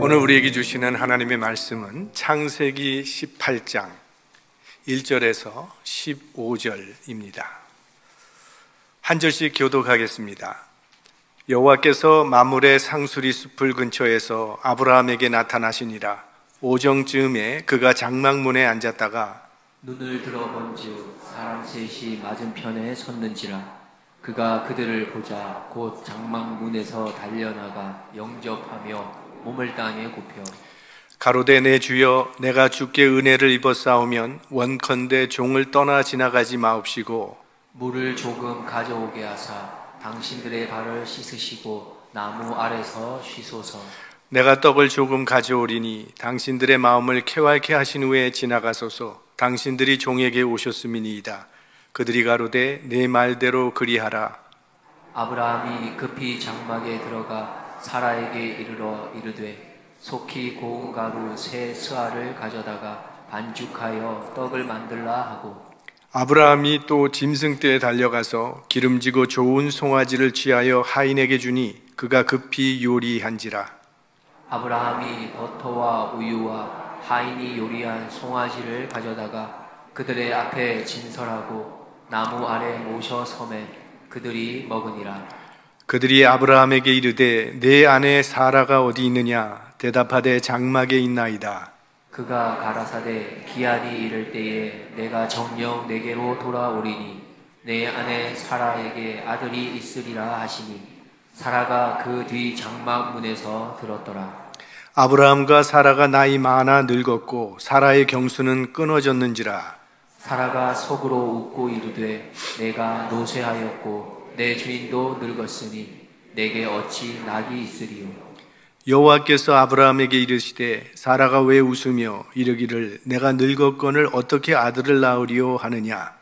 오늘 우리에게 주시는 하나님의 말씀은 창세기 18장 1절에서 15절입니다. 한 절씩 교독하겠습니다. 여호와께서 마므레 상수리 숲을 근처에서 아브라함에게 나타나시니라. 오정쯤에 그가 장막문에 앉았다가 눈을 들어본즉 사람 셋이 맞은편에 섰는지라. 그가 그들을 보자 곧 장막문에서 달려나가 영접하며 몸을 땅에 굽혀 가로되 내 주여 내가 주께 은혜를 입었사오면 원컨대 종을 떠나 지나가지 마옵시고 물을 조금 가져오게 하사 당신들의 발을 씻으시고 나무 아래서 쉬소서. 내가 떡을 조금 가져오리니 당신들의 마음을 쾌활케 하신 후에 지나가소서. 당신들이 종에게 오셨음이니이다. 그들이 가로되 내 말대로 그리하라. 아브라함이 급히 장막에 들어가 사라에게 이르러 이르되 속히 고운 가루 세 스아를 가져다가 반죽하여 떡을 만들라 하고 아브라함이 또 짐승떼에 달려가서 기름지고 좋은 송아지를 취하여 하인에게 주니 그가 급히 요리한지라. 아브라함이 버터와 우유와 하인이 요리한 송아지를 가져다가 그들의 앞에 진설하고 나무 아래 모셔 섬에 그들이 먹으니라. 그들이 아브라함에게 이르되 내 아내 사라가 어디 있느냐? 대답하되 장막에 있나이다. 그가 가라사대 기한이 이를 때에 내가 정녕 내게로 돌아오리니 내 아내 사라에게 아들이 있으리라 하시니 사라가 그 뒤 장막문에서 들었더라. 아브라함과 사라가 나이 많아 늙었고 사라의 경수는 끊어졌는지라. 사라가 속으로 웃고 이르되 내가 노쇠하였고 내 주인도 늙었으니 내게 어찌 낙이 있으리요. 여호와께서 아브라함에게 이르시되 사라가 왜 웃으며 이르기를 내가 늙었거늘 어떻게 아들을 낳으리요 하느냐.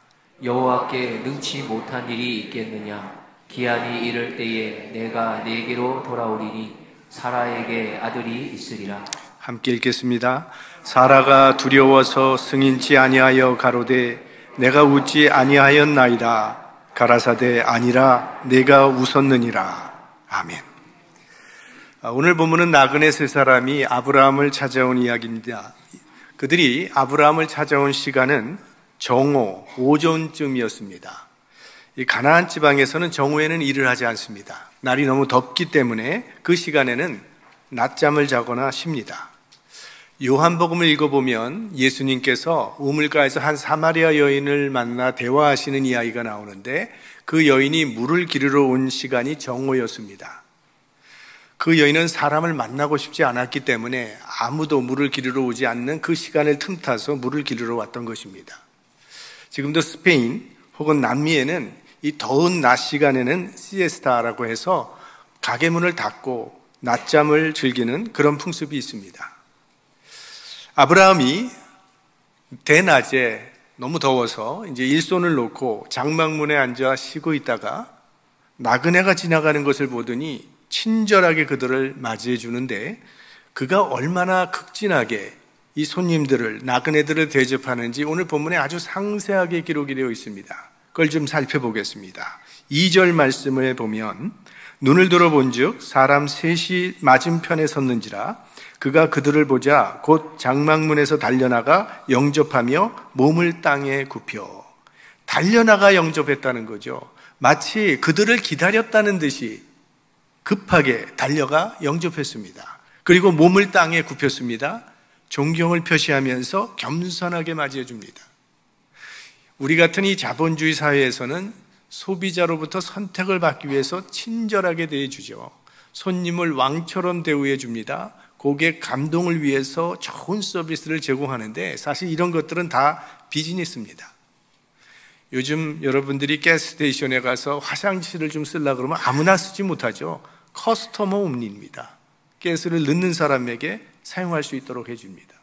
여호와께 능치 못한 일이 있겠느냐. 기한이 이를 때에 내가 네게로 돌아오리니 사라에게 아들이 있으리라. 함께 읽겠습니다. 사라가 두려워서 승인치 아니하여 가로되 내가 웃지 아니하였나이다. 가라사대 아니라 내가 웃었느니라. 아멘. 오늘 본문은 나그네 세 사람이 아브라함을 찾아온 이야기입니다. 그들이 아브라함을 찾아온 시간은 정오, 오전쯤이었습니다. 이 가나안 지방에서는 정오에는 일을 하지 않습니다. 날이 너무 덥기 때문에 그 시간에는 낮잠을 자거나 쉽니다. 요한복음을 읽어보면 예수님께서 우물가에서 한 사마리아 여인을 만나 대화하시는 이야기가 나오는데 그 여인이 물을 기르러 온 시간이 정오였습니다. 그 여인은 사람을 만나고 싶지 않았기 때문에 아무도 물을 기르러 오지 않는 그 시간을 틈타서 물을 기르러 왔던 것입니다. 지금도 스페인 혹은 남미에는 이 더운 낮 시간에는 시에스타라고 해서 가게 문을 닫고 낮잠을 즐기는 그런 풍습이 있습니다. 아브라함이 대낮에 너무 더워서 이제 일손을 놓고 장막문에 앉아 쉬고 있다가 나그네가 지나가는 것을 보더니 친절하게 그들을 맞이해 주는데 그가 얼마나 극진하게 이 손님들을, 나그네들을 대접하는지 오늘 본문에 아주 상세하게 기록이 되어 있습니다. 그걸 좀 살펴보겠습니다. 2절 말씀을 보면 눈을 들어본즉 사람 셋이 맞은편에 섰는지라. 그가 그들을 보자 곧 장막문에서 달려나가 영접하며 몸을 땅에 굽혀. 달려나가 영접했다는 거죠. 마치 그들을 기다렸다는 듯이 급하게 달려가 영접했습니다. 그리고 몸을 땅에 굽혔습니다. 존경을 표시하면서 겸손하게 맞이해 줍니다. 우리 같은 이 자본주의 사회에서는 소비자로부터 선택을 받기 위해서 친절하게 대해주죠. 손님을 왕처럼 대우해 줍니다. 고객 감동을 위해서 좋은 서비스를 제공하는데 사실 이런 것들은 다 비즈니스입니다. 요즘 여러분들이 가스스테이션에 가서 화장실을 좀 쓰려고 그러면 아무나 쓰지 못하죠. 커스터머 옴니입니다. 가스를 넣는 사람에게 사용할 수 있도록 해줍니다.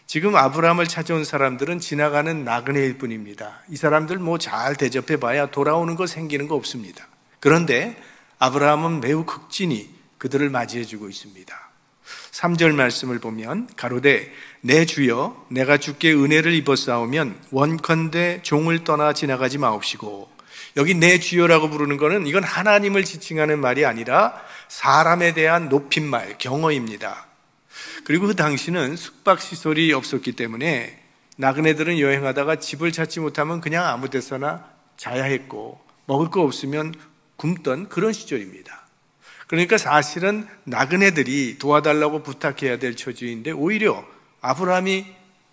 지금 아브라함을 찾아온 사람들은 지나가는 나그네일 뿐입니다. 이 사람들 뭐 잘 대접해봐야 돌아오는 거 생기는 거 없습니다. 그런데 아브라함은 매우 극진히 그들을 맞이해주고 있습니다. 3절 말씀을 보면 가로되 내 주여 내가 주께 은혜를 입었사오면 원컨대 종을 떠나 지나가지 마옵시고. 여기 내 주여라고 부르는 것은 이건 하나님을 지칭하는 말이 아니라 사람에 대한 높임말, 경어입니다. 그리고 그 당시는 숙박시설이 없었기 때문에 나그네들은 여행하다가 집을 찾지 못하면 그냥 아무 데서나 자야 했고 먹을 거 없으면 굶던 그런 시절입니다. 그러니까 사실은 나그네들이 도와달라고 부탁해야 될 처지인데 오히려 아브라함이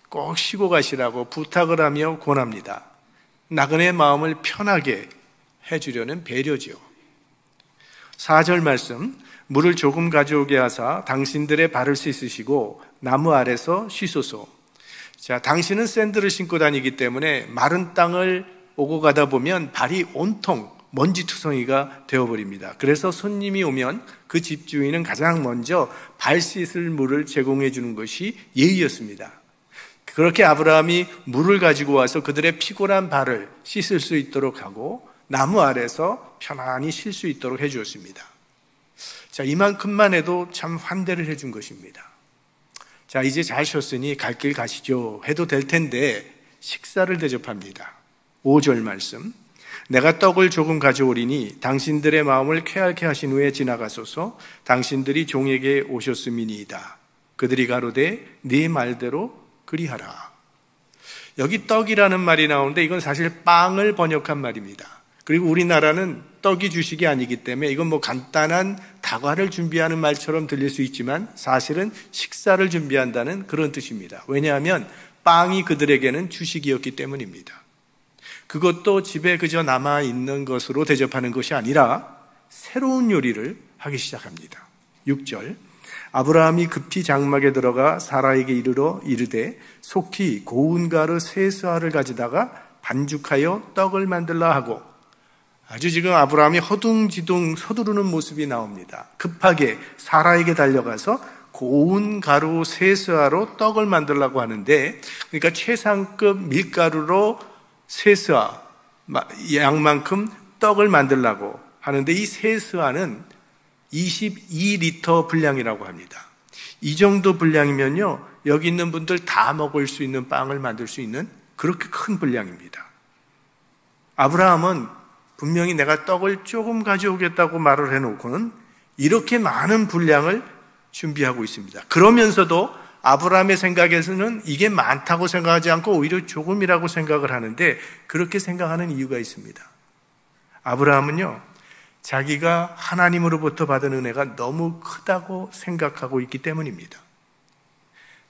꼭 쉬고 가시라고 부탁을 하며 권합니다. 나그네의 마음을 편하게 해주려는 배려죠. 4절 말씀, 물을 조금 가져오게 하사 당신들의 발을 씻으시고 나무 아래서 쉬소서. 자, 당신은 샌들을 신고 다니기 때문에 마른 땅을 오고 가다 보면 발이 온통 먼지투성이가 되어버립니다. 그래서 손님이 오면 그 집주인은 가장 먼저 발 씻을 물을 제공해 주는 것이 예의였습니다. 그렇게 아브라함이 물을 가지고 와서 그들의 피곤한 발을 씻을 수 있도록 하고 나무 아래서 편안히 쉴 수 있도록 해 주었습니다. 자, 이만큼만 해도 참 환대를 해 준 것입니다. 자, 이제 잘 쉬었으니 갈 길 가시죠 해도 될 텐데 식사를 대접합니다. 5절 말씀, 내가 떡을 조금 가져오리니 당신들의 마음을 쾌활케 하신 후에 지나가소서. 당신들이 종에게 오셨음이니이다. 그들이 가로되 네 말대로 그리하라. 여기 떡이라는 말이 나오는데 이건 사실 빵을 번역한 말입니다. 그리고 우리나라는 떡이 주식이 아니기 때문에 이건 뭐 간단한 다과를 준비하는 말처럼 들릴 수 있지만 사실은 식사를 준비한다는 그런 뜻입니다. 왜냐하면 빵이 그들에게는 주식이었기 때문입니다. 그것도 집에 그저 남아있는 것으로 대접하는 것이 아니라 새로운 요리를 하기 시작합니다. 6절, 아브라함이 급히 장막에 들어가 사라에게 이르러 이르되 속히 고운 가루 세 스아를 가져다가 반죽하여 떡을 만들라 하고, 아주 지금 아브라함이 허둥지둥 서두르는 모습이 나옵니다. 급하게 사라에게 달려가서 고운 가루 세 스아로 떡을 만들라고 하는데, 그러니까 최상급 밀가루로 세 스아 양만큼 떡을 만들라고 하는데 이 세 스아는 22리터 분량이라고 합니다. 이 정도 분량이면요, 여기 있는 분들 다 먹을 수 있는 빵을 만들 수 있는 그렇게 큰 분량입니다. 아브라함은 분명히 내가 떡을 조금 가져오겠다고 말을 해놓고는 이렇게 많은 분량을 준비하고 있습니다. 그러면서도 아브라함의 생각에서는 이게 많다고 생각하지 않고 오히려 조금이라고 생각을 하는데, 그렇게 생각하는 이유가 있습니다. 아브라함은요, 자기가 하나님으로부터 받은 은혜가 너무 크다고 생각하고 있기 때문입니다.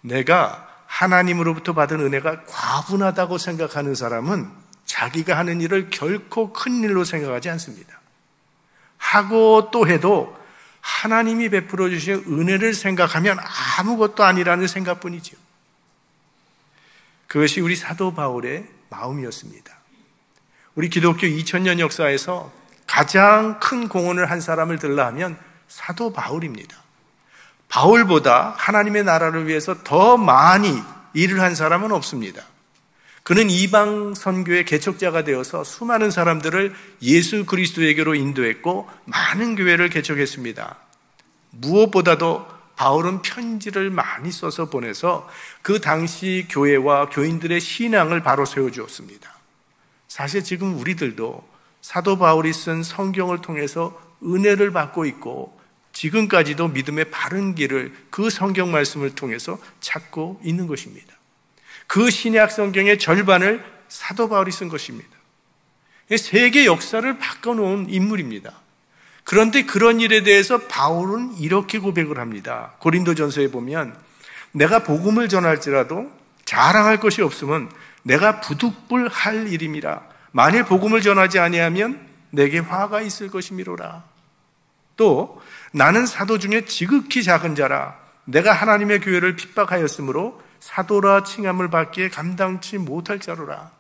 내가 하나님으로부터 받은 은혜가 과분하다고 생각하는 사람은 자기가 하는 일을 결코 큰 일로 생각하지 않습니다. 하고 또 해도 하나님이 베풀어 주신 은혜를 생각하면 아무것도 아니라는 생각뿐이죠. 그것이 우리 사도 바울의 마음이었습니다. 우리 기독교 2000년 역사에서 가장 큰 공헌을 한 사람을 들라 하면 사도 바울입니다. 바울보다 하나님의 나라를 위해서 더 많이 일을 한 사람은 없습니다. 그는 이방 선교의 개척자가 되어서 수많은 사람들을 예수 그리스도에게로 인도했고 많은 교회를 개척했습니다. 무엇보다도 바울은 편지를 많이 써서 보내서 그 당시 교회와 교인들의 신앙을 바로 세워주었습니다. 사실 지금 우리들도 사도 바울이 쓴 성경을 통해서 은혜를 받고 있고 지금까지도 믿음의 바른 길을 그 성경 말씀을 통해서 찾고 있는 것입니다. 그 신약 성경의 절반을 사도 바울이 쓴 것입니다. 세계 역사를 바꿔놓은 인물입니다. 그런데 그런 일에 대해서 바울은 이렇게 고백을 합니다. 고린도전서에 보면 내가 복음을 전할지라도 자랑할 것이 없으면 내가 부득불할 일임이라. 만일 복음을 전하지 아니하면 내게 화가 있을 것이미로라. 또 나는 사도 중에 지극히 작은 자라. 내가 하나님의 교회를 핍박하였으므로 사도라 칭함을 받기에 감당치 못할 자로라.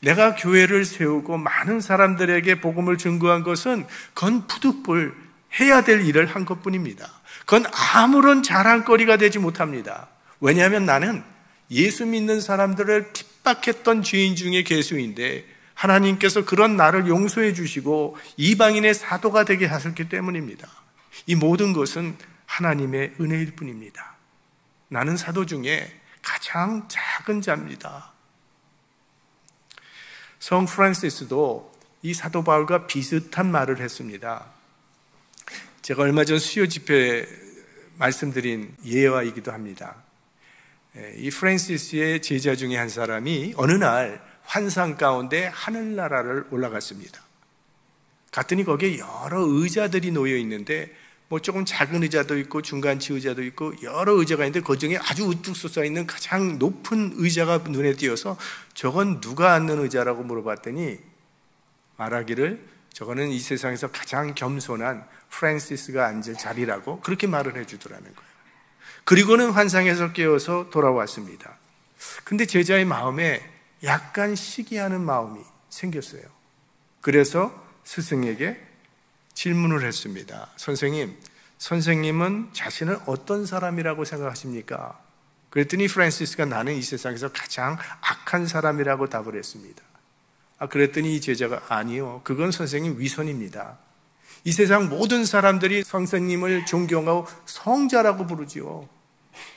내가 교회를 세우고 많은 사람들에게 복음을 증거한 것은 그건 부득불 해야 될 일을 한 것뿐입니다. 그건 아무런 자랑거리가 되지 못합니다. 왜냐하면 나는 예수 믿는 사람들을 핍박했던 죄인 중에 괴수인데 하나님께서 그런 나를 용서해 주시고 이방인의 사도가 되게 하셨기 때문입니다. 이 모든 것은 하나님의 은혜일 뿐입니다. 나는 사도 중에 가장 작은 자입니다. 성 프란시스도 이 사도 바울과 비슷한 말을 했습니다. 제가 얼마 전 수요 집회 말씀드린 예화이기도 합니다. 이 프란시스의 제자 중에 한 사람이 어느 날 환상 가운데 하늘나라를 올라갔습니다. 갔더니 거기에 여러 의자들이 놓여 있는데 뭐 조금 작은 의자도 있고 중간치 의자도 있고 여러 의자가 있는데 그중에 아주 우뚝 솟아 있는 가장 높은 의자가 눈에 띄어서 저건 누가 앉는 의자라고 물어봤더니 말하기를 저거는 이 세상에서 가장 겸손한 프란시스가 앉을 자리라고 그렇게 말을 해주더라는 거예요. 그리고는 환상에서 깨어서 돌아왔습니다. 근데 제자의 마음에 약간 시기하는 마음이 생겼어요. 그래서 스승에게 질문을 했습니다. 선생님은 자신을 어떤 사람이라고 생각하십니까? 그랬더니 프란시스가 나는 이 세상에서 가장 악한 사람이라고 답을 했습니다. 그랬더니 이 제자가 아니요, 그건 선생님 위선입니다. 이 세상 모든 사람들이 선생님을 존경하고 성자라고 부르지요.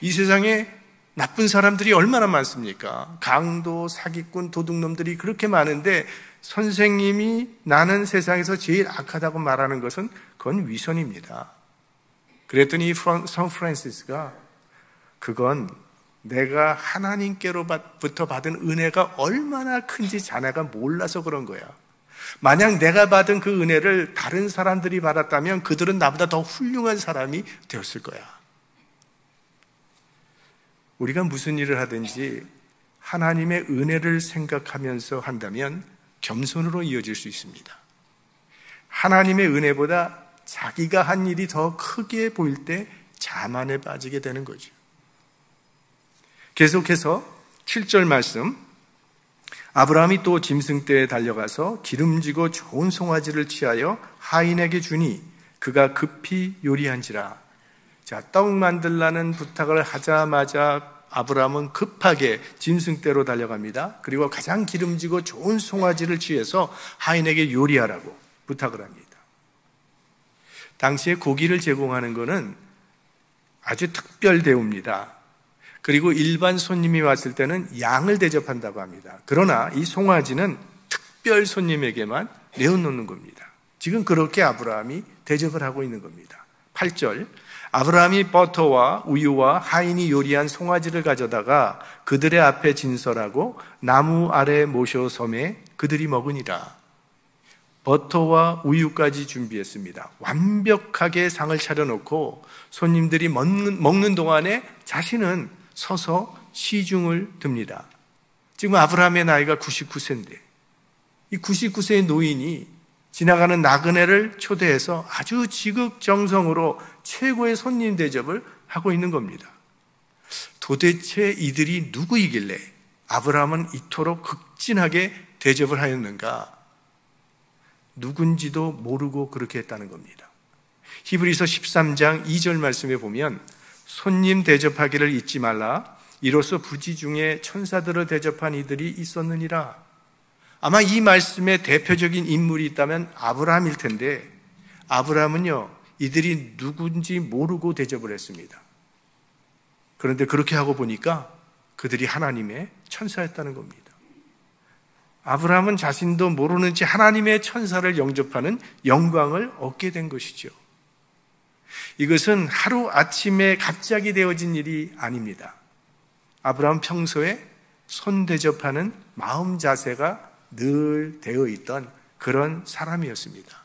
이 세상에 나쁜 사람들이 얼마나 많습니까? 강도, 사기꾼, 도둑놈들이 그렇게 많은데 선생님이 나는 세상에서 제일 악하다고 말하는 것은 그건 위선입니다. 그랬더니 성 프란시스가 그건 내가 하나님께로부터 받은 은혜가 얼마나 큰지 자네가 몰라서 그런 거야. 만약 내가 받은 그 은혜를 다른 사람들이 받았다면 그들은 나보다 더 훌륭한 사람이 되었을 거야. 우리가 무슨 일을 하든지 하나님의 은혜를 생각하면서 한다면 겸손으로 이어질 수 있습니다. 하나님의 은혜보다 자기가 한 일이 더 크게 보일 때 자만에 빠지게 되는 거죠. 계속해서 7절 말씀, 아브라함이 또 짐승떼에 달려가서 기름지고 좋은 송아지를 취하여 하인에게 주니 그가 급히 요리한지라. 자, 떡 만들라는 부탁을 하자마자 아브라함은 급하게 짐승떼로 달려갑니다. 그리고 가장 기름지고 좋은 송아지를 취해서 하인에게 요리하라고 부탁을 합니다. 당시에 고기를 제공하는 것은 아주 특별 대우입니다. 그리고 일반 손님이 왔을 때는 양을 대접한다고 합니다. 그러나 이 송아지는 특별 손님에게만 내어놓는 겁니다. 지금 그렇게 아브라함이 대접을 하고 있는 겁니다. 8절, 아브라함이 버터와 우유와 하인이 요리한 송아지를 가져다가 그들의 앞에 진설하고 나무 아래 모셔 섬에 그들이 먹으니라. 버터와 우유까지 준비했습니다. 완벽하게 상을 차려놓고 손님들이 먹는 동안에 자신은 서서 시중을 듭니다. 지금 아브라함의 나이가 99세인데 이 99세의 노인이 지나가는 나그네를 초대해서 아주 지극정성으로 최고의 손님 대접을 하고 있는 겁니다. 도대체 이들이 누구이길래 아브라함은 이토록 극진하게 대접을 하였는가? 누군지도 모르고 그렇게 했다는 겁니다. 히브리서 13장 2절 말씀에 보면 손님 대접하기를 잊지 말라. 이로써 부지 중에 천사들을 대접한 이들이 있었느니라. 아마 이 말씀에 대표적인 인물이 있다면 아브라함일 텐데 아브라함은요, 이들이 누군지 모르고 대접을 했습니다. 그런데 그렇게 하고 보니까 그들이 하나님의 천사였다는 겁니다. 아브라함은 자신도 모르는 채 하나님의 천사를 영접하는 영광을 얻게 된 것이죠. 이것은 하루아침에 갑자기 되어진 일이 아닙니다. 아브라함 평소에 손 대접하는 마음 자세가 늘 되어 있던 그런 사람이었습니다.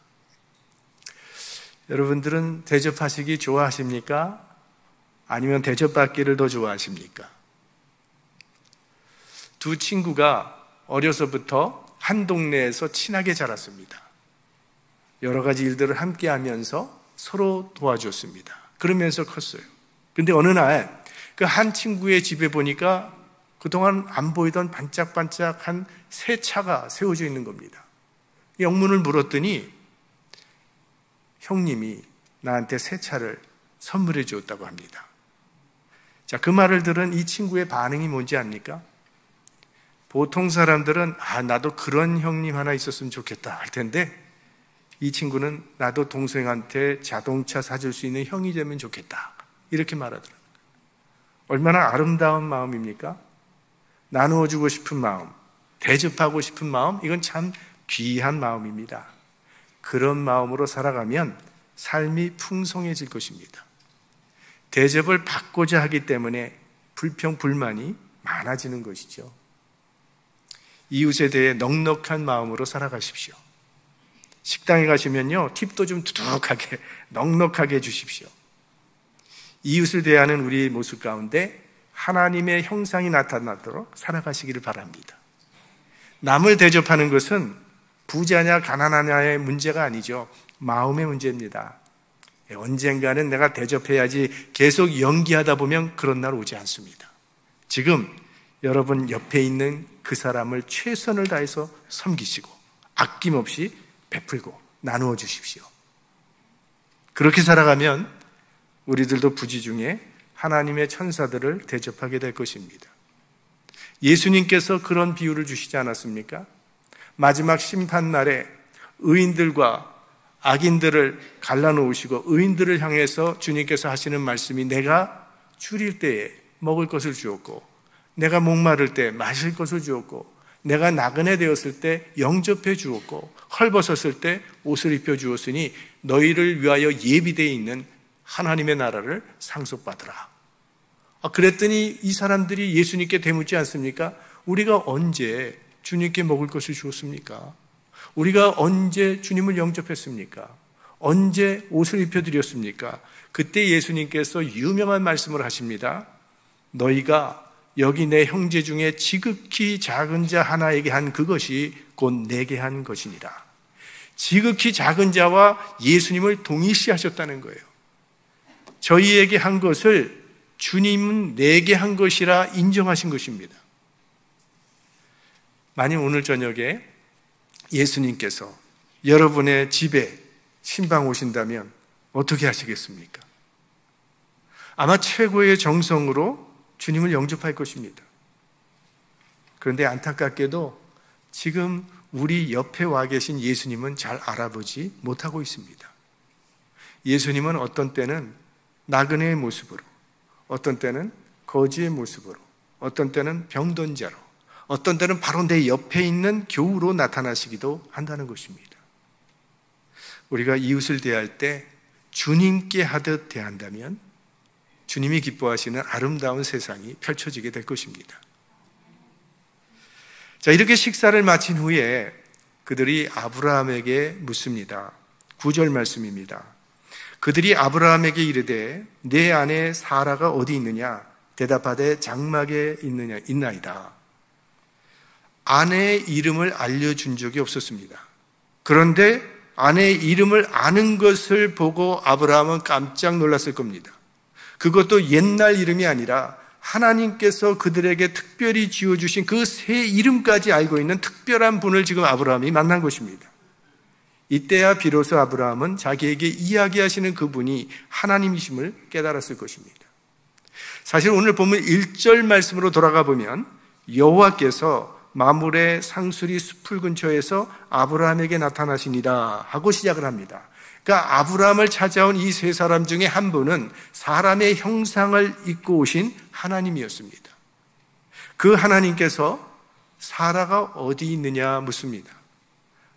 여러분들은 대접하시기 좋아하십니까? 아니면 대접받기를 더 좋아하십니까? 두 친구가 어려서부터 한 동네에서 친하게 자랐습니다. 여러 가지 일들을 함께 하면서 서로 도와줬습니다. 그러면서 컸어요. 근데 어느 날 그 한 친구의 집에 보니까 그동안 안 보이던 반짝반짝한 새 차가 세워져 있는 겁니다. 영문을 물었더니 형님이 나한테 새 차를 선물해 주었다고 합니다. 자, 그 말을 들은 이 친구의 반응이 뭔지 압니까? 보통 사람들은 나도 그런 형님 하나 있었으면 좋겠다 할 텐데 이 친구는 나도 동생한테 자동차 사줄 수 있는 형이 되면 좋겠다 이렇게 말하더라고요. 얼마나 아름다운 마음입니까? 나누어주고 싶은 마음, 대접하고 싶은 마음, 이건 참 귀한 마음입니다. 그런 마음으로 살아가면 삶이 풍성해질 것입니다. 대접을 받고자 하기 때문에 불평, 불만이 많아지는 것이죠. 이웃에 대해 넉넉한 마음으로 살아가십시오. 식당에 가시면요, 팁도 좀 두둑하게, 넉넉하게 해주십시오. 이웃을 대하는 우리 모습 가운데 하나님의 형상이 나타나도록 살아가시기를 바랍니다. 남을 대접하는 것은 부자냐 가난하냐의 문제가 아니죠. 마음의 문제입니다. 언젠가는 내가 대접해야지 계속 연기하다 보면 그런 날 오지 않습니다. 지금 여러분 옆에 있는 그 사람을 최선을 다해서 섬기시고 아낌없이 베풀고 나누어 주십시오. 그렇게 살아가면 우리들도 부지 중에 하나님의 천사들을 대접하게 될 것입니다. 예수님께서 그런 비유를 주시지 않았습니까? 마지막 심판날에 의인들과 악인들을 갈라놓으시고 의인들을 향해서 주님께서 하시는 말씀이 내가 줄일 때에 먹을 것을 주었고 내가 목마를 때 마실 것을 주었고 내가 나그네 되었을 때 영접해 주었고 헐벗었을 때 옷을 입혀 주었으니 너희를 위하여 예비되어 있는 하나님의 나라를 상속받으라. 그랬더니 이 사람들이 예수님께 대묻지 않습니까? 우리가 언제 주님께 먹을 것을 주었습니까? 우리가 언제 주님을 영접했습니까? 언제 옷을 입혀드렸습니까? 그때 예수님께서 유명한 말씀을 하십니다. 너희가 여기 내 형제 중에 지극히 작은 자 하나에게 한 그것이 곧 내게 한 것이니라. 지극히 작은 자와 예수님을 동일시하셨다는 거예요. 저희에게 한 것을 주님은 내게 한 것이라 인정하신 것입니다. 만약 오늘 저녁에 예수님께서 여러분의 집에 신방 오신다면 어떻게 하시겠습니까? 아마 최고의 정성으로 주님을 영접할 것입니다. 그런데 안타깝게도 지금 우리 옆에 와 계신 예수님은 잘 알아보지 못하고 있습니다. 예수님은 어떤 때는 나그네의 모습으로, 어떤 때는 거지의 모습으로, 어떤 때는 병든 자로, 어떤 때는 바로 내 옆에 있는 교우로 나타나시기도 한다는 것입니다. 우리가 이웃을 대할 때 주님께 하듯 대한다면 주님이 기뻐하시는 아름다운 세상이 펼쳐지게 될 것입니다. 자, 이렇게 식사를 마친 후에 그들이 아브라함에게 묻습니다. 9절 말씀입니다. 그들이 아브라함에게 이르되 내 아내 사라가 어디 있느냐? 대답하되 장막에 있나이다. 아내의 이름을 알려준 적이 없었습니다. 그런데 아내의 이름을 아는 것을 보고 아브라함은 깜짝 놀랐을 겁니다. 그것도 옛날 이름이 아니라 하나님께서 그들에게 특별히 지어주신 그 새 이름까지 알고 있는 특별한 분을 지금 아브라함이 만난 것입니다. 이때야 비로소 아브라함은 자기에게 이야기하시는 그분이 하나님이심을 깨달았을 것입니다. 사실 오늘 보면 1절 말씀으로 돌아가 보면 여호와께서 마물의 상수리 숲을 근처에서 아브라함에게 나타나시니라 하고 시작을 합니다. 그러니까 아브라함을 찾아온 이 세 사람 중에 한 분은 사람의 형상을 입고 오신 하나님이었습니다. 그 하나님께서 사라가 어디 있느냐 묻습니다.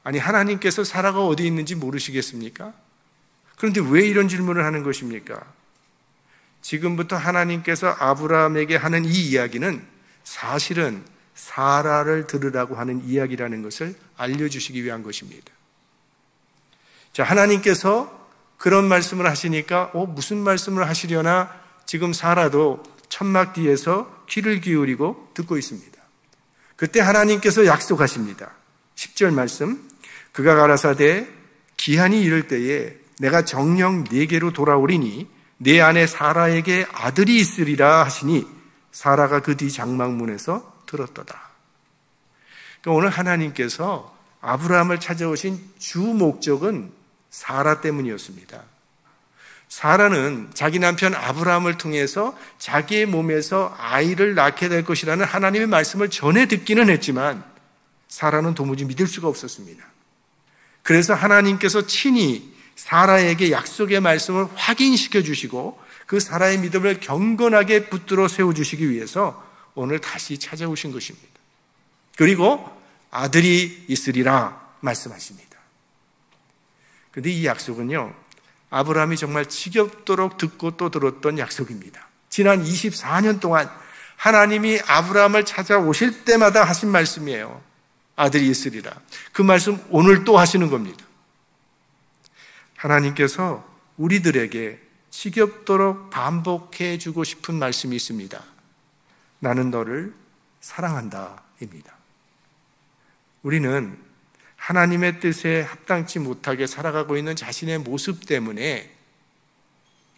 아니, 하나님께서 사라가 어디 있는지 모르시겠습니까? 그런데 왜 이런 질문을 하는 것입니까? 지금부터 하나님께서 아브라함에게 하는 이 이야기는 사실은 사라를 들으라고 하는 이야기라는 것을 알려주시기 위한 것입니다. 자, 하나님께서 그런 말씀을 하시니까 무슨 말씀을 하시려나 지금 사라도 천막 뒤에서 귀를 기울이고 듣고 있습니다. 그때 하나님께서 약속하십니다. 10절 말씀, 그가 가라사대 기한이 이를 때에 내가 정녕 네게로 돌아오리니 내 아내 사라에게 아들이 있으리라 하시니 사라가 그 뒤 장막문에서 들었도다. 그러니까 오늘 하나님께서 아브라함을 찾아오신 주 목적은 사라 때문이었습니다. 사라는 자기 남편 아브라함을 통해서 자기의 몸에서 아이를 낳게 될 것이라는 하나님의 말씀을 전해 듣기는 했지만 사라는 도무지 믿을 수가 없었습니다. 그래서 하나님께서 친히 사라에게 약속의 말씀을 확인시켜 주시고 그 사라의 믿음을 경건하게 붙들어 세워주시기 위해서 오늘 다시 찾아오신 것입니다. 그리고 아들이 있으리라 말씀하십니다. 그런데 이 약속은요, 아브라함이 정말 지겹도록 듣고 또 들었던 약속입니다. 지난 24년 동안 하나님이 아브라함을 찾아오실 때마다 하신 말씀이에요. 아들이 있으리라. 그 말씀 오늘 또 하시는 겁니다. 하나님께서 우리들에게 지겹도록 반복해 주고 싶은 말씀이 있습니다. 나는 너를 사랑한다 입니다. 우리는 하나님의 뜻에 합당치 못하게 살아가고 있는 자신의 모습 때문에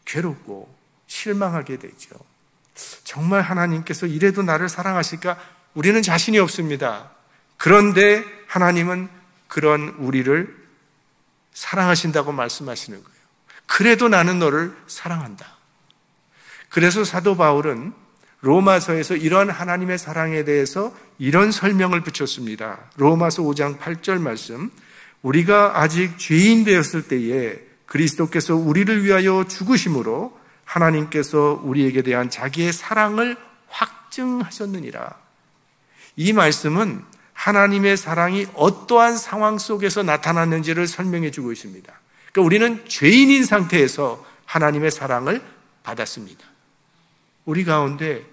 괴롭고 실망하게 되죠. 정말 하나님께서 이래도 나를 사랑하실까? 우리는 자신이 없습니다. 그런데 하나님은 그런 우리를 사랑하신다고 말씀하시는 거예요. 그래도 나는 너를 사랑한다. 그래서 사도 바울은 로마서에서 이런 하나님의 사랑에 대해서 이런 설명을 붙였습니다. 로마서 5장 8절 말씀, 우리가 아직 죄인 되었을 때에 그리스도께서 우리를 위하여 죽으심으로 하나님께서 우리에게 대한 자기의 사랑을 확증하셨느니라. 이 말씀은 하나님의 사랑이 어떠한 상황 속에서 나타났는지를 설명해 주고 있습니다. 그러니까 우리는 죄인인 상태에서 하나님의 사랑을 받았습니다. 우리 가운데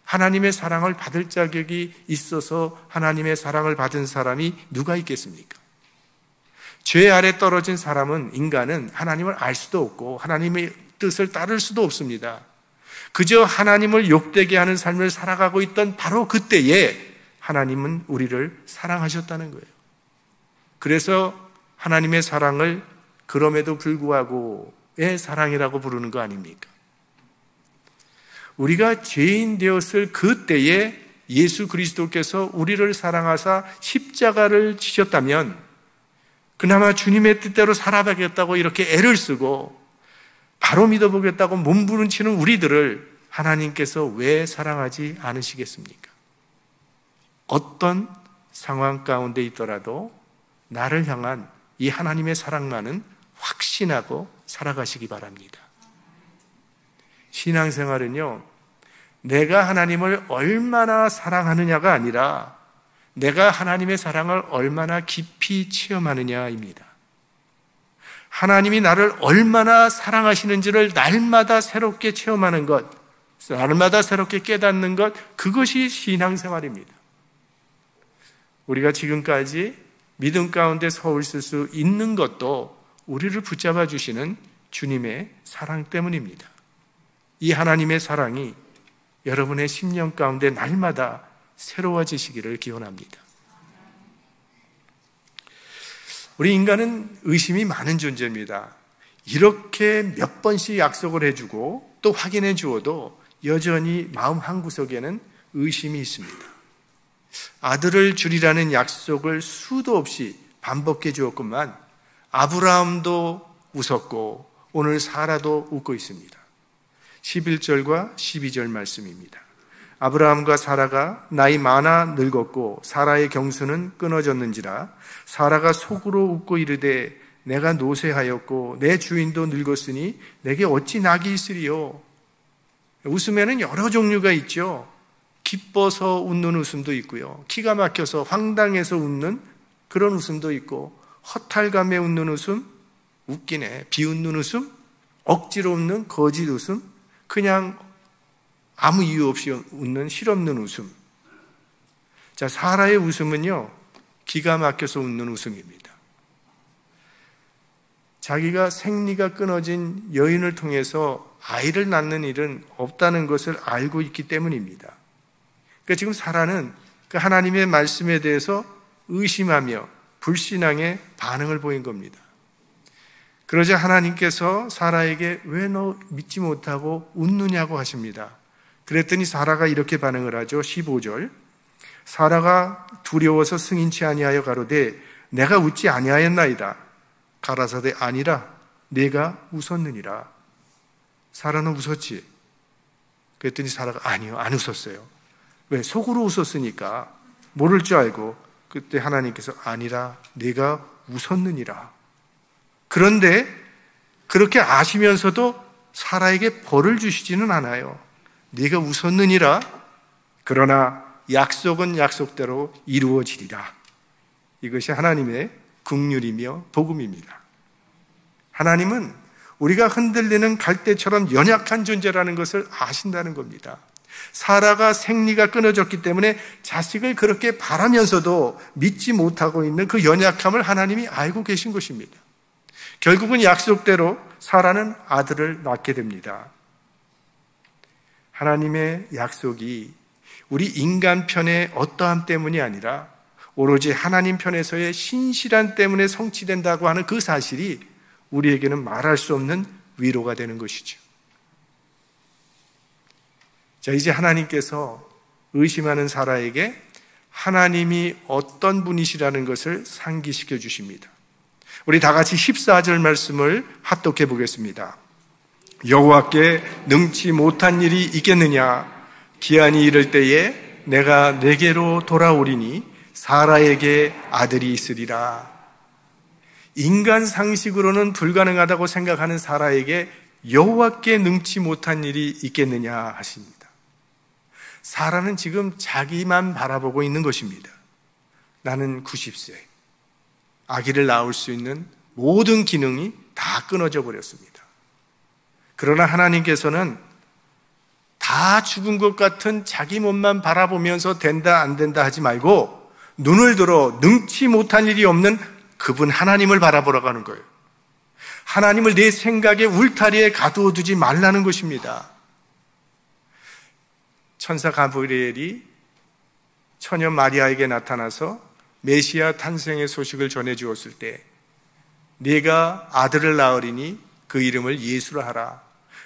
하나님의 사랑을 받을 자격이 있어서 하나님의 사랑을 받은 사람이 누가 있겠습니까? 죄 아래 떨어진 사람은, 인간은 하나님을 알 수도 없고 하나님의 뜻을 따를 수도 없습니다. 그저 하나님을 욕되게 하는 삶을 살아가고 있던 바로 그때에 하나님은 우리를 사랑하셨다는 거예요. 그래서 하나님의 사랑을 그럼에도 불구하고의 사랑이라고 부르는 거 아닙니까? 우리가 죄인 되었을 그때에 예수 그리스도께서 우리를 사랑하사 십자가를 지셨다면 그나마 주님의 뜻대로 살아가겠다고 이렇게 애를 쓰고 바로 믿어보겠다고 몸부림치는 우리들을 하나님께서 왜 사랑하지 않으시겠습니까? 어떤 상황 가운데 있더라도 나를 향한 이 하나님의 사랑만은 확신하고 살아가시기 바랍니다. 신앙생활은요, 내가 하나님을 얼마나 사랑하느냐가 아니라 내가 하나님의 사랑을 얼마나 깊이 체험하느냐입니다. 하나님이 나를 얼마나 사랑하시는지를 날마다 새롭게 체험하는 것, 날마다 새롭게 깨닫는 것, 그것이 신앙생활입니다. 우리가 지금까지 믿음 가운데 서 있을 수 있는 것도 우리를 붙잡아 주시는 주님의 사랑 때문입니다. 이 하나님의 사랑이 여러분의 심령 가운데 날마다 새로워지시기를 기원합니다. 우리 인간은 의심이 많은 존재입니다. 이렇게 몇 번씩 약속을 해주고 또 확인해 주어도 여전히 마음 한구석에는 의심이 있습니다. 아들을 주리라는 약속을 수도 없이 반복해 주었건만 아브라함도 웃었고 오늘 사라도 웃고 있습니다. 11절과 12절 말씀입니다. 아브라함과 사라가 나이 많아 늙었고 사라의 경수는 끊어졌는지라 사라가 속으로 웃고 이르되 내가 노쇠하였고 내 주인도 늙었으니 내게 어찌 낙이 있으리요. 웃음에는 여러 종류가 있죠. 기뻐서 웃는 웃음도 있고요, 기가 막혀서 황당해서 웃는 그런 웃음도 있고, 허탈감에 웃는 웃음, 웃기네, 비웃는 웃음, 억지로 웃는 거짓 웃음, 그냥 아무 이유 없이 웃는 실없는 웃음. 자, 사라의 웃음은요, 기가 막혀서 웃는 웃음입니다. 자기가 생리가 끊어진 여인을 통해서 아이를 낳는 일은 없다는 것을 알고 있기 때문입니다. 그러니까 지금 사라는 그 하나님의 말씀에 대해서 의심하며 불신앙의 반응을 보인 겁니다. 그러자 하나님께서 사라에게 왜 너 믿지 못하고 웃느냐고 하십니다. 그랬더니 사라가 이렇게 반응을 하죠. 15절. 사라가 두려워서 승인치 아니하여 가로되 내가 웃지 아니하였나이다. 가라사대 아니라 내가 웃었느니라. 사라는 웃었지? 그랬더니 사라가 아니요, 안 웃었어요. 왜? 속으로 웃었으니까 모를 줄 알고. 그때 하나님께서 아니라 내가 웃었느니라. 그런데 그렇게 아시면서도 사라에게 벌을 주시지는 않아요. 네가 웃었느니라. 그러나 약속은 약속대로 이루어지리라. 이것이 하나님의 긍휼이며 복음입니다. 하나님은 우리가 흔들리는 갈대처럼 연약한 존재라는 것을 아신다는 겁니다. 사라가 생리가 끊어졌기 때문에 자식을 그렇게 바라면서도 믿지 못하고 있는 그 연약함을 하나님이 알고 계신 것입니다. 결국은 약속대로 사라는 아들을 낳게 됩니다. 하나님의 약속이 우리 인간 편의 어떠함 때문이 아니라 오로지 하나님 편에서의 신실한 때문에 성취된다고 하는 그 사실이 우리에게는 말할 수 없는 위로가 되는 것이죠. 자, 이제 하나님께서 의심하는 사라에게 하나님이 어떤 분이시라는 것을 상기시켜 주십니다. 우리 다 같이 14절 말씀을 합독해 보겠습니다. 여호와께 능치 못한 일이 있겠느냐? 기한이 이를 때에 내가 내게로 돌아오리니 사라에게 아들이 있으리라. 인간 상식으로는 불가능하다고 생각하는 사라에게 여호와께 능치 못한 일이 있겠느냐 하십니다. 사라는 지금 자기만 바라보고 있는 것입니다. 나는 90세. 아기를 낳을 수 있는 모든 기능이 다 끊어져 버렸습니다. 그러나 하나님께서는 다 죽은 것 같은 자기 몸만 바라보면서 된다 안 된다 하지 말고 눈을 들어 능치 못한 일이 없는 그분 하나님을 바라보라고 하는 거예요. 하나님을 내 생각의 울타리에 가두어 두지 말라는 것입니다. 천사 가브리엘이 처녀 마리아에게 나타나서 메시아 탄생의 소식을 전해 주었을 때 네가 아들을 낳으리니 그 이름을 예수라 하라.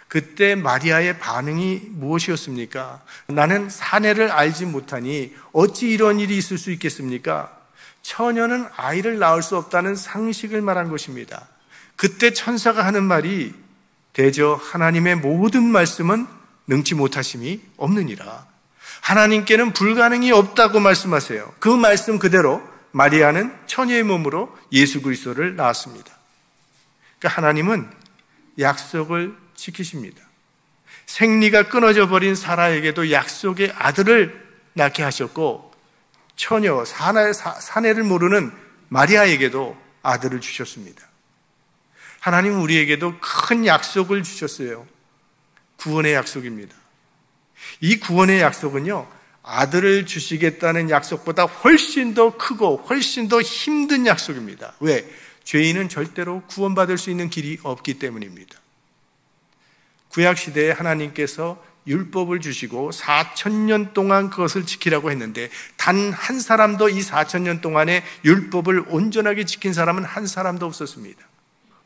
그때 마리아의 반응이 무엇이었습니까? 나는 사내를 알지 못하니 어찌 이런 일이 있을 수 있겠습니까? 처녀는 아이를 낳을 수 없다는 상식을 말한 것입니다. 그때 천사가 하는 말이 대저 하나님의 모든 말씀은 능치 못하심이 없느니라. 하나님께는 불가능이 없다고 말씀하세요. 그 말씀 그대로 마리아는 처녀의 몸으로 예수 그리스도를 낳았습니다. 그러니까 하나님은 약속을 지키십니다. 생리가 끊어져 버린 사라에게도 약속의 아들을 낳게 하셨고 처녀 사내를 모르는 마리아에게도 아들을 주셨습니다. 하나님은 우리에게도 큰 약속을 주셨어요. 구원의 약속입니다. 이 구원의 약속은요, 아들을 주시겠다는 약속보다 훨씬 더 크고 훨씬 더 힘든 약속입니다. 왜? 죄인은 절대로 구원받을 수 있는 길이 없기 때문입니다. 구약시대에 하나님께서 율법을 주시고 4,000년 동안 그것을 지키라고 했는데 단 한 사람도 이 4,000년 동안에 율법을 온전하게 지킨 사람은 한 사람도 없었습니다.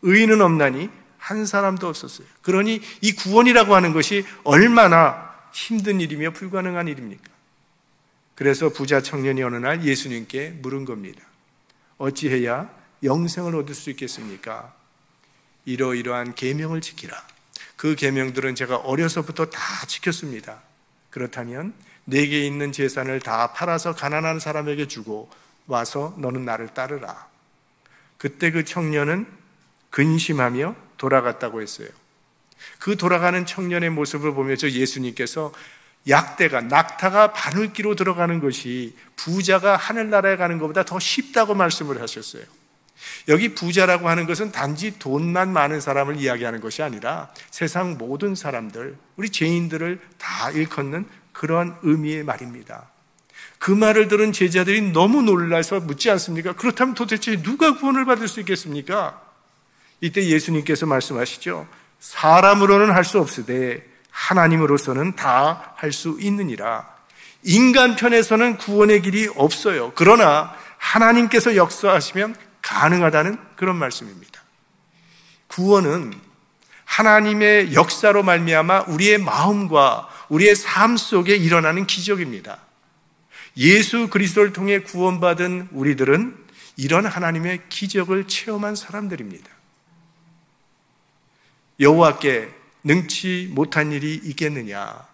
의인은 없나니 한 사람도 없었어요. 그러니 이 구원이라고 하는 것이 얼마나 힘든 일이며 불가능한 일입니까? 그래서 부자 청년이 어느 날 예수님께 물은 겁니다. 어찌해야 영생을 얻을 수 있겠습니까? 이러이러한 계명을 지키라. 그 계명들은 제가 어려서부터 다 지켰습니다. 그렇다면 내게 있는 재산을 다 팔아서 가난한 사람에게 주고 와서 너는 나를 따르라. 그때 그 청년은 근심하며 돌아갔다고 했어요. 그 돌아가는 청년의 모습을 보면서 예수님께서 낙타가 바늘기로 들어가는 것이 부자가 하늘나라에 가는 것보다 더 쉽다고 말씀을 하셨어요. 여기 부자라고 하는 것은 단지 돈만 많은 사람을 이야기하는 것이 아니라 세상 모든 사람들, 우리 죄인들을 다 일컫는 그런 의미의 말입니다. 그 말을 들은 제자들이 너무 놀라서 묻지 않습니까? 그렇다면 도대체 누가 구원을 받을 수 있겠습니까? 이때 예수님께서 말씀하시죠. 사람으로는 할 수 없으되 하나님으로서는 다 할 수 있느니라. 인간 편에서는 구원의 길이 없어요. 그러나 하나님께서 역사하시면 가능하다는 그런 말씀입니다. 구원은 하나님의 역사로 말미암아 우리의 마음과 우리의 삶 속에 일어나는 기적입니다. 예수 그리스도를 통해 구원받은 우리들은 이런 하나님의 기적을 체험한 사람들입니다. 여호와께 능치 못한 일이 있겠느냐?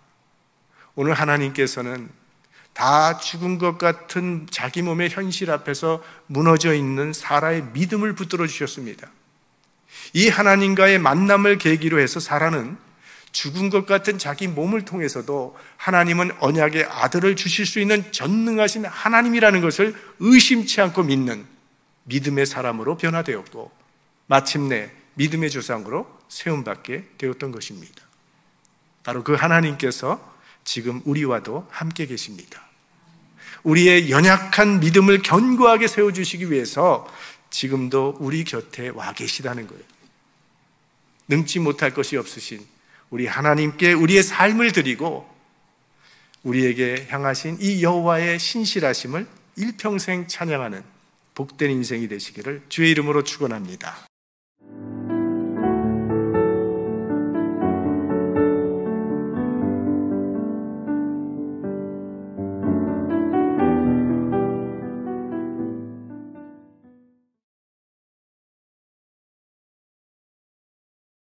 오늘 하나님께서는 다 죽은 것 같은 자기 몸의 현실 앞에서 무너져 있는 사라의 믿음을 붙들어 주셨습니다. 이 하나님과의 만남을 계기로 해서 사라는 죽은 것 같은 자기 몸을 통해서도 하나님은 언약의 아들을 주실 수 있는 전능하신 하나님이라는 것을 의심치 않고 믿는 믿음의 사람으로 변화되었고 마침내 믿음의 조상으로 세움받게 되었던 것입니다. 바로 그 하나님께서 지금 우리와도 함께 계십니다. 우리의 연약한 믿음을 견고하게 세워주시기 위해서 지금도 우리 곁에 와 계시다는 거예요. 능치 못할 것이 없으신 우리 하나님께 우리의 삶을 드리고 우리에게 향하신 이 여호와의 신실하심을 일평생 찬양하는 복된 인생이 되시기를 주의 이름으로 축원합니다.